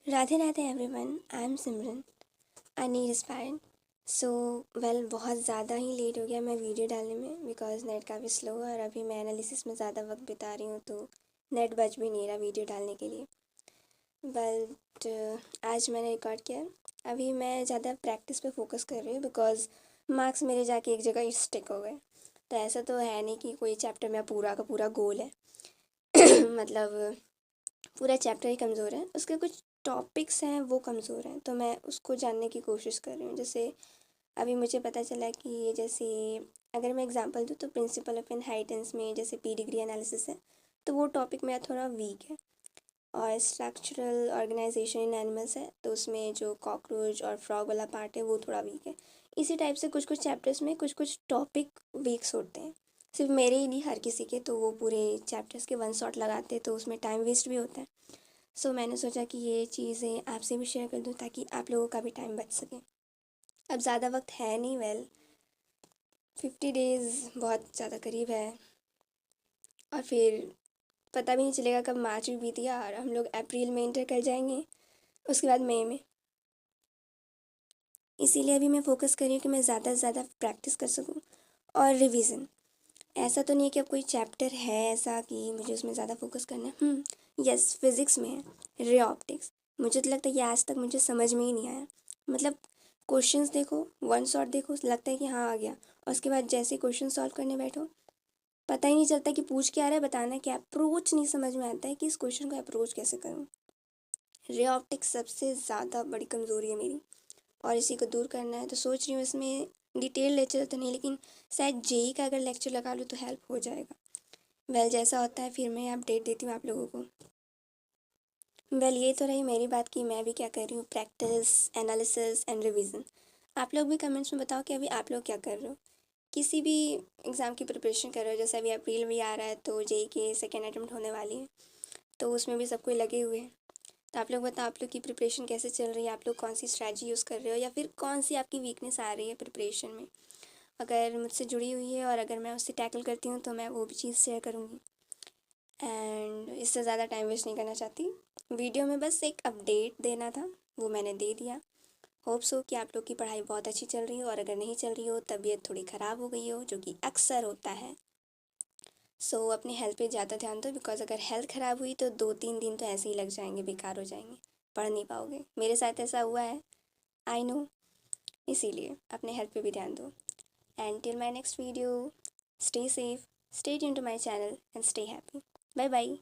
Radhe Radhe everyone, I am Simran. I need inspired. So बहुत ज़्यादा ही late हो गया मैं वीडियो डालने में बिकॉज नेट काफ़ी स्लो है और अभी मैं एनालिसिस में ज़्यादा वक्त बिता रही हूँ तो नेट बच भी नहीं रहा वीडियो डालने के लिए। बट आज मैंने रिकॉर्ड किया। अभी मैं ज़्यादा प्रैक्टिस पे फोकस कर रही हूँ बिकॉज मार्क्स मेरे जाके एक जगह स्टिक हो गए। तो ऐसा तो है नहीं कि कोई चैप्टर में पूरा का पूरा गोल है। मतलब पूरा चैप्टर ही कमज़ोर है, उसके कुछ टॉपिक्स हैं वो कमज़ोर हैं, तो मैं उसको जानने की कोशिश कर रही हूँ। जैसे अभी मुझे पता चला कि ये जैसे अगर मैं एग्जांपल दूँ तो प्रिंसिपल ऑफ इनहेरिटेंस में जैसे पी डिग्री एनालिसिस है, तो वो टॉपिक मेरा थोड़ा वीक है। और स्ट्रक्चरल ऑर्गेनाइजेशन इन एनिमल्स है, तो उसमें जो कॉकरोच और फ्रॉग वाला पार्ट है वो थोड़ा वीक है। इसी टाइप से कुछ कुछ चैप्टर्स में कुछ कुछ टॉपिक वीक्स होते हैं, सिर्फ मेरे ही नहीं हर किसी के। तो वो पूरे चैप्टर्स के वन शॉट लगाते तो उसमें टाइम वेस्ट भी होता है। सो मैंने सोचा कि ये चीज़ें आपसे भी शेयर कर दूँ ताकि आप लोगों का भी टाइम बच सके। अब ज़्यादा वक्त है नहीं, 50 डेज़ बहुत ज़्यादा करीब है। और फिर पता भी नहीं चलेगा कब मार्च भी बीत गया और हम लोग अप्रैल में इंटर कर जाएंगे, उसके बाद मई में। इसीलिए अभी मैं फ़ोकस कर रही हूँ कि मैं ज़्यादा से ज़्यादा प्रैक्टिस कर सकूँ और रिवीजन। ऐसा तो नहीं है कि अब कोई चैप्टर है ऐसा कि मुझे उसमें ज़्यादा फोकस करना है। यस, फिज़िक्स में है रे ऑप्टिक्स। मुझे तो लगता है कि आज तक मुझे समझ में ही नहीं आया। मतलब क्वेश्चंस देखो, वन शॉट देखो, लगता है कि हाँ आ गया, और उसके बाद जैसे क्वेश्चन सॉल्व करने बैठो पता ही नहीं चलता कि पूछ क्या रहा है, बताना क्या। अप्रोच नहीं समझ में आता है कि इस क्वेश्चन को अप्रोच कैसे करूँ। रे ऑप्टिक्स सबसे ज़्यादा बड़ी कमज़ोरी है मेरी, और इसी को दूर करना है। तो सोच रही हूँ इसमें डिटेल लेक्चर तो नहीं, लेकिन शायद जेई का अगर लेक्चर लगा लूँ तो हेल्प हो जाएगा। जैसा होता है फिर मैं अपडेट देती हूँ आप लोगों को। ये तो रही मेरी बात की मैं भी क्या कर रही हूँ, प्रैक्टिस, एनालिसिस एंड रिवीजन। आप लोग भी कमेंट्स में बताओ कि अभी आप लोग क्या कर रहे हो, किसी भी एग्ज़ाम की प्रिपरेशन कर रहे हो। जैसे अभी अप्रैल भी आ रहा है तो जेई की सेकेंड अटेम्प्ट होने वाली है, तो उसमें भी सब कोई लगे हुए हैं। तो आप लोग बताओ आप लोग की प्रिपरेशन कैसे चल रही है, आप लोग कौन सी स्ट्रैटेजी यूज़ कर रहे हो, या फिर कौन सी आपकी वीकनेस आ रही है प्रिपरेशन में। अगर मुझसे जुड़ी हुई है और अगर मैं उससे टैकल करती हूँ तो मैं वो भी चीज़ शेयर करूँगी। एंड इससे ज़्यादा टाइम वेस्ट नहीं करना चाहती। वीडियो में बस एक अपडेट देना था, वो मैंने दे दिया। होप्स हो कि आप लोग की पढ़ाई बहुत अच्छी चल रही हो, और अगर नहीं चल रही हो, तबीयत थोड़ी ख़राब हो गई हो, जो कि अक्सर होता है। सो अपनी हेल्थ पे ज़्यादा ध्यान दो, बिकॉज अगर हेल्थ ख़राब हुई तो 2-3 दिन तो ऐसे ही लग जाएंगे, बेकार हो जाएंगे, पढ़ नहीं पाओगे। मेरे साथ ऐसा हुआ है, आई नो। इसीलिए अपने हेल्थ पे भी ध्यान दो। And till my next video, stay safe, stay tune to my channel and stay happy. Bye bye.